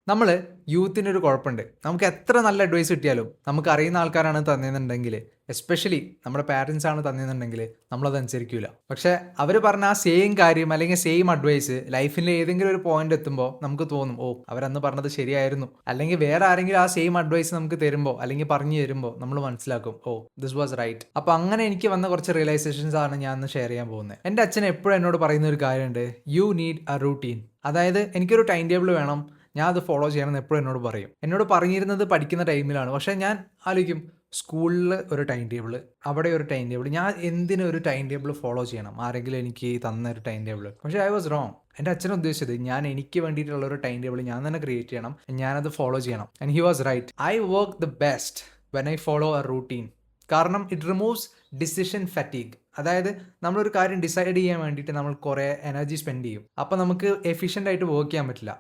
നമ്മൾ യൂത്തിനൊരു കുഴപ്പമുണ്ട്. നമുക്ക് എത്ര നല്ല അഡ്വൈസ് കിട്ടിയാലും നമുക്ക് അറിയുന്ന ആൾക്കാരാണ് തന്നതെന്നുണ്ടെങ്കിൽ, എസ്പെഷ്യലി നമ്മുടെ പാരൻസ് ആണ് തന്നതെന്നുണ്ടെങ്കിൽ നമ്മളത് അനുസരിക്കില്ല. പക്ഷേ അവർ പറഞ്ഞ ആ സെയിം കാര്യം അല്ലെങ്കിൽ സെയിം അഡ്വൈസ് ലൈഫിൻ്റെ ഏതെങ്കിലും ഒരു പോയിന്റ് എത്തുമ്പോൾ നമുക്ക് തോന്നും, ഓ അവരന്ന് പറഞ്ഞത് ശരിയായിരുന്നു. അല്ലെങ്കിൽ വേറെ ആരെങ്കിലും ആ സെയിം അഡ്വൈസ് നമുക്ക് തരുമ്പോൾ അല്ലെങ്കിൽ പറഞ്ഞു തരുമ്പോൾ നമ്മൾ മനസ്സിലാക്കും, ഓ ദിസ് വാസ് റൈറ്റ്. അപ്പോൾ അങ്ങനെ എനിക്ക് വന്ന കുറച്ച് റിയലൈസേഷൻസ് ആണ് ഞാൻ ഇന്ന് ഷെയർ ചെയ്യാൻ പോകുന്നത്. എൻ്റെ അച്ഛൻ എപ്പോഴും എന്നോട് പറയുന്ന ഒരു കാര്യമുണ്ട്, യു നീഡ് എ റൂട്ടീൻ. അതായത് എനിക്കൊരു ടൈം ടേബിൾ വേണം, ഞാൻ അത് ഫോളോ ചെയ്യണമെന്ന് എപ്പോഴും എന്നോട് പറയും. എന്നോട് പറഞ്ഞിരുന്നത് പഠിക്കുന്ന ടൈമിലാണ്. പക്ഷേ ഞാൻ ആലോചിക്കും, സ്കൂളിൽ ഒരു ടൈം ടേബിൾ, അവിടെ ഒരു ടൈം ടേബിൾ, ഞാൻ എന്തിനൊരു ടൈം ടേബിൾ ഫോളോ ചെയ്യണം, ആരെങ്കിലും എനിക്ക് തന്ന ഒരു ടൈം ടേബിൾ. പക്ഷേ ഐ വാസ് റോങ്. എൻ്റെ അച്ഛൻ ഉദ്ദേശിച്ചത് ഞാൻ എനിക്ക് വേണ്ടിയിട്ടുള്ള ഒരു ടൈം ടേബിൾ ഞാൻ തന്നെ ക്രിയേറ്റ് ചെയ്യണം, ഞാനത് ഫോളോ ചെയ്യണം. And he was right. I work the best when I follow a routine. കാരണം ഇറ്റ് റിമൂവ്സ് ഡിസിഷൻ ഫാറ്റീഗ്. അതായത് നമ്മളൊരു കാര്യം ഡിസൈഡ് ചെയ്യാൻ വേണ്ടിയിട്ട് നമ്മൾ കുറേ എനർജി സ്പെൻഡ് ചെയ്യും. അപ്പോൾ നമുക്ക് എഫിഷ്യൻ്റ് ആയിട്ട് വർക്ക് ചെയ്യാൻ പറ്റില്ല.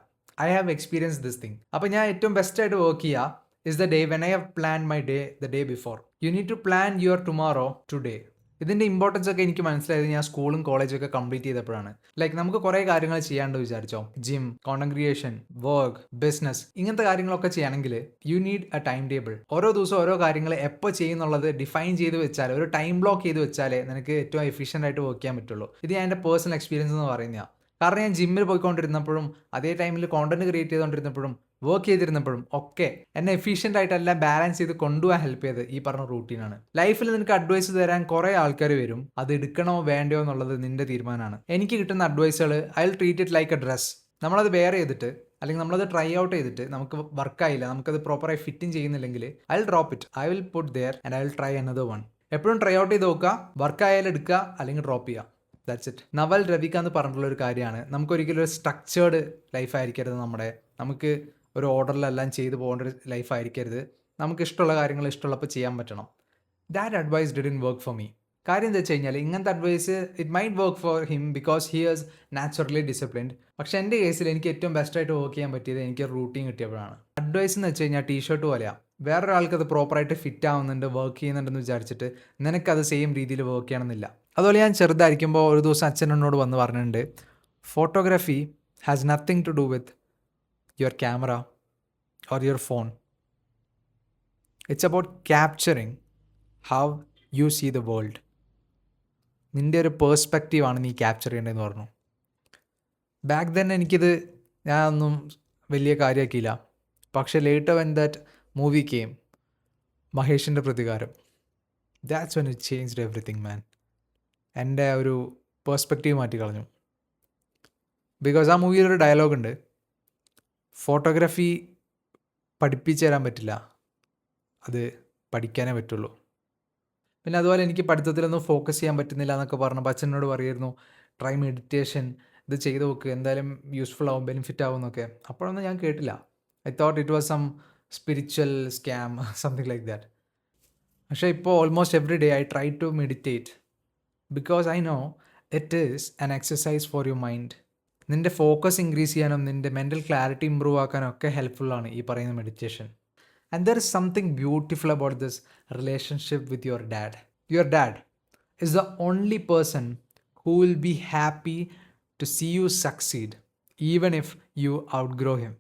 I have experience this thing. അപ്പോൾ ഞാൻ ഏറ്റവും ബെസ്റ്റായിട്ട് വർക്ക് ചെയ്യുക is the day when I have plan my day the day before. You need to plan your tomorrow today. ഇതിൻ്റെ ഇമ്പോർട്ടൻസ് ഒക്കെ എനിക്ക് മനസ്സിലായത് ഞാൻ സ്കൂളും കോളേജും ഒക്കെ കംപ്ലീറ്റ് ചെയ്തപ്പോഴാണ്. ലൈക്ക് നമുക്ക് കുറേ കാര്യങ്ങൾ ചെയ്യാണ്ട് വിചാരിച്ചോ, gym, content creation, work, business, ഇങ്ങനത്തെ കാര്യങ്ങളൊക്കെ ചെയ്യണമെങ്കിൽ you need a time table. ഓരോ ദിവസം ഓരോ കാര്യങ്ങൾ എപ്പോൾ ചെയ്യുന്നുള്ളത് ഡിഫൈൻ ചെയ്ത് വെച്ചാൽ, ഒരു ടൈം ബ്ലോക്ക് ചെയ്ത് വെച്ചാലേ നിനക്ക് ഏറ്റവും എഫിഷ്യൻ്റ് ആയിട്ട് വർക്ക് ചെയ്യാൻ പറ്റുള്ളൂ. ഇത് ഞാൻ എൻ്റെ പേഴ്സണൽ എക്സ്പീരിയൻസ് എന്ന് പറയുന്നതാണ്. കാരണം ഞാൻ ജിമ്മിൽ പോയിക്കൊണ്ടിരുന്നപ്പോഴും അതേ ടൈമിൽ കോണ്ടന്റ് ക്രിയേറ്റ് ചെയ്തുകൊണ്ടിരുന്നപ്പോഴും വർക്ക് ചെയ്തിരുന്നപ്പോഴും ഒക്കെ എന്നെ എഫിഷ്യൻ്റ് ആയിട്ടെല്ലാം ബാലൻസ് ചെയ്ത് കൊണ്ടുപോകാൻ ഹെൽപ്പ് ചെയ്ത് ഈ പറഞ്ഞ റൂട്ടീനാണ്. ലൈഫിൽ നിനക്ക് അഡ്വൈസ് തരാൻ കുറേ ആൾക്കാർ വരും. അത് എടുക്കണോ വേണ്ടയോ എന്നുള്ളത് നിന്റെ തീരുമാനമാണ്. എനിക്ക് കിട്ടുന്ന അഡ്വൈസുകൾ I will treat it like a dress. നമ്മളത് വെയർ ചെയ്തിട്ട് അല്ലെങ്കിൽ നമ്മളത് ട്രൈ ഔട്ട് ചെയ്തിട്ട് നമുക്ക് വർക്കായില്ല, നമുക്കത് പ്രോപ്പറായി ഫിറ്റിംഗ് ചെയ്യുന്നില്ലെങ്കിൽ I will drop it. I will put there and I will try another one. എപ്പോഴും ട്രൈ ഔട്ട് ചെയ്ത് നോക്കുക, വർക്കായാലും എടുക്കുക അല്ലെങ്കിൽ ഡ്രോപ്പ് ചെയ്യുക. That's it. നവൽ രവിക എന്ന് പറഞ്ഞിട്ടുള്ള ഒരു കാര്യമാണ്, നമുക്കൊരിക്കലും ഒരു സ്ട്രക്ചേർഡ് ലൈഫായിരിക്കരുത് നമുക്ക് ഒരു ഓർഡറിലെല്ലാം ചെയ്തു പോകേണ്ട ഒരു ലൈഫായിരിക്കരുത്. നമുക്ക് ഇഷ്ടമുള്ള കാര്യങ്ങൾ ഇഷ്ടമുള്ളപ്പോൾ ചെയ്യാൻ പറ്റണം. That advice didn't work for me. കാര്യം എന്താ വെച്ച് കഴിഞ്ഞാൽ ഇങ്ങനത്തെ advice it might work for him because he is naturally disciplined. പക്ഷേ എൻ്റെ കേസിൽ എനിക്ക് ഏറ്റവും ബെസ്റ്റായിട്ട് വർക്ക് ചെയ്യാൻ പറ്റിയത് എനിക്ക് റൂട്ടീൻ കിട്ടിയപ്പോഴാണ്. അഡ്വൈസ് എന്ന് വെച്ച് കഴിഞ്ഞാൽ ടീഷർട്ട് പോലെയാണ്. വേറൊരാൾക്ക് അത് പ്രോപ്പറായിട്ട് ഫിറ്റ് ആവുന്നുണ്ട്, വർക്ക് ചെയ്യുന്നുണ്ടെന്ന് വിചാരിച്ചിട്ട് നിനക്കത് സെയിം രീതിയിൽ വർക്ക് ചെയ്യണമെന്നില്ല. അതുപോലെ ഞാൻ ചെറുതായിരിക്കുമ്പോൾ ഒരു ദിവസം അച്ഛൻ എന്നോട് വന്ന് പറഞ്ഞിട്ടുണ്ട്, photography has nothing to do with your camera or your phone. It's about capturing how you see the world. നിൻ്റെ ഒരു പേഴ്സ്പെക്റ്റീവാണ് നീ ക്യാപ്ചർ ചെയ്യേണ്ടതെന്ന് പറഞ്ഞു. ബാക്ക് ദെൻ ഞാനൊന്നും വലിയ കാര്യമാക്കിയില്ല. പക്ഷേ later when that movie came, മഹേഷിൻ്റെ പ്രതികാരം, that's when it changed everything man. എൻ്റെ ഒരു പേഴ്സ്പെക്റ്റീവ് മാറ്റി കളഞ്ഞു. ബിക്കോസ് ആ മൂവിയിലൊരു ഡയലോഗുണ്ട്, ഫോട്ടോഗ്രാഫി പഠിപ്പിച്ചു തരാൻ പറ്റില്ല, അത് പഠിക്കാനേ പറ്റുള്ളൂ. പിന്നെ അതുപോലെ എനിക്ക് പഠിത്തത്തിലൊന്നും ഫോക്കസ് ചെയ്യാൻ പറ്റുന്നില്ല എന്നൊക്കെ പറഞ്ഞപ്പോൾ അച്ഛനോട് പറയുമായിരുന്നു, ട്രൈ മെഡിറ്റേഷൻ, ഇത് ചെയ്ത് നോക്ക്, എന്തായാലും യൂസ്ഫുൾ ആവും, ബെനിഫിറ്റ് ആവും എന്നൊക്കെ. അപ്പോഴൊന്നും ഞാൻ കേട്ടില്ല. I thought it was some spiritual scam, something like that. പക്ഷേ ഇപ്പോൾ almost every day I try to meditate because I know it is an exercise for your mind. നിൻ്റെ ഫോക്കസ് ഇൻക്രീസ് ചെയ്യാനും നിൻ്റെ മെൻ്റൽ ക്ലാരിറ്റി ഇമ്പ്രൂവ് ആക്കാനും ഒക്കെ ഹെൽപ്ഫുള്ളാണ് ഈ പറയുന്ന meditation. And there is something beautiful about this relationship with your dad. Your dad is the only person who will be happy to see you succeed, even if you outgrow him.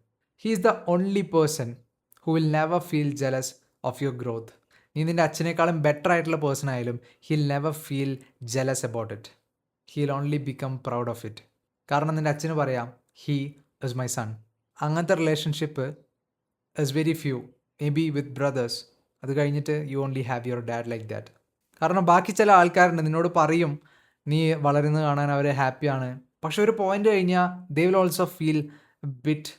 He is the only person who will never feel jealous of your growth. നീ നിൻ്റെ അച്ഛനേക്കാളും better ആയിട്ടുള്ള person ആയാലും he'll never feel jealous about it. He'll only become proud of it. കാരണം നിൻ്റെ അച്ഛന് പറയാം, he is my son. അങ്ങനത്തെ relationship is very few. May be with brothers. അത് കഴിഞ്ഞിട്ട് you only have your dad like that. കാരണം ബാക്കി ചില ആൾക്കാരുണ്ട്, നിന്നോട് പറയും നീ വളരുന്നത് കാണാൻ അവർ ഹാപ്പിയാണ്, പക്ഷെ ഒരു പോയിന്റ് കഴിഞ്ഞാൽ they will also feel bit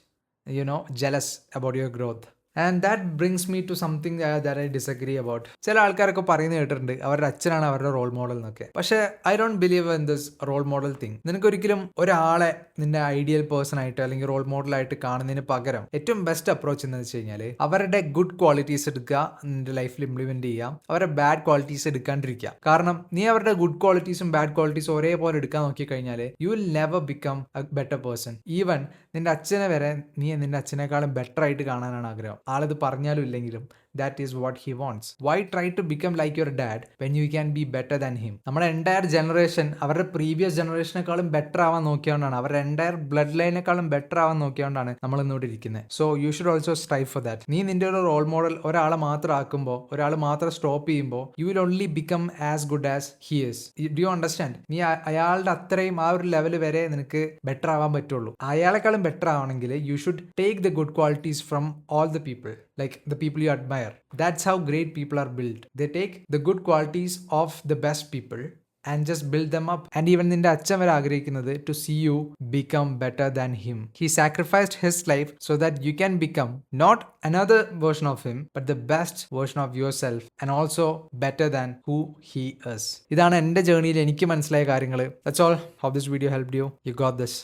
jealous about your growth. And that brings me to something that I disagree about. ചില ആൾക്കാരൊക്കെ പറയുന്നത് കേട്ടിട്ടുണ്ട് അവരുടെ അച്ഛനാണ് അവരുടെ റോൾ മോഡൽ എന്നൊക്കെ. പക്ഷേ I don't believe in this role model thing. നിനക്കൊരിക്കലും ഒരാളെ നിന്റെ ഐഡിയൽ പേഴ്സൺ ആയിട്ട് അല്ലെങ്കിൽ റോൾ മോഡലായിട്ട് കാണുന്നതിന് പകരം ഏറ്റവും ബെസ്റ്റ് അപ്രോച്ച് എന്ന് വെച്ച് കഴിഞ്ഞാൽ അവരുടെ ഗുഡ് ക്വാളിറ്റീസ് എടുക്കുക, നിന്റെ ലൈഫിൽ ഇംപ്ലിമെന്റ് ചെയ്യുക, അവരുടെ ബാഡ് ക്വാളിറ്റീസ് എടുക്കാണ്ടിരിക്കുക. കാരണം നീ അവരുടെ ഗുഡ് ക്വാളിറ്റീസും ബാഡ് ക്വാളിറ്റീസും ഒരേപോലെ എടുക്കാൻ നോക്കിക്കഴിഞ്ഞാൽ you will never become A better person. Even നിന്റെ അച്ഛനെ വരെ നീ നിന്റെ അച്ഛനേക്കാളും ബെറ്റർ ആയിട്ട് കാണാനാണ് ആഗ്രഹം. ആളിത് പറഞ്ഞാലും ഇല്ലെങ്കിലും that is what he wants. Why try to become like your dad when you can be better than him? നമ്മുടെ എൻറ്റയർ ജനറേഷൻ അവരുടെ പ്രീവിയസ് ജനറേഷനേക്കാളും ബെറ്റർ ആവാൻ നോക്കിയോണ്ടാണ്, അവരുടെ എൻറ്റയർ ബ്ലഡ് ലൈനേക്കാളും ബെറ്റർ ആവാൻ നോക്കിയോണ്ടാണ് നമ്മൾ ഇന്നോട്ട് ഇരിക്കുന്നത്. So you should also strive for that. നീ നിന്റെ ഒരു റോൾ മോഡൽ ഒരാളെ മാത്രം ആക്കുമ്പോൾ, ഒരാൾ മാത്രം സ്റ്റോപ്പ് ചെയ്യുമ്പോൾ, you will only become as good as he is. Do you understand? നീ അയാളുടെ അത്രയും ആ ഒരു ലെവൽ വരെ നിനക്ക് ബെറ്റർ ആവാൻ പറ്റുള്ളൂ. അയാളെക്കാളും ബെറ്റർ ആവണമെങ്കിൽ you should take the good qualities from all the people, like the people you admire. That's how great people are built. They take the good qualities of the best people and just build them up. And even നിന്റെ അച്ഛൻ വരെ ആഗ്രഹിക്കുന്നത് to see you become better than him. He sacrificed his life so that you can become not another version of him, but the best version of yourself and also better than who he is. ഇതാണ് എൻ്റെ ജേർണിയിൽ എനിക്ക് മനസ്സിലായ കാര്യങ്ങൾ. That's all. Hope this video helped you. You got this.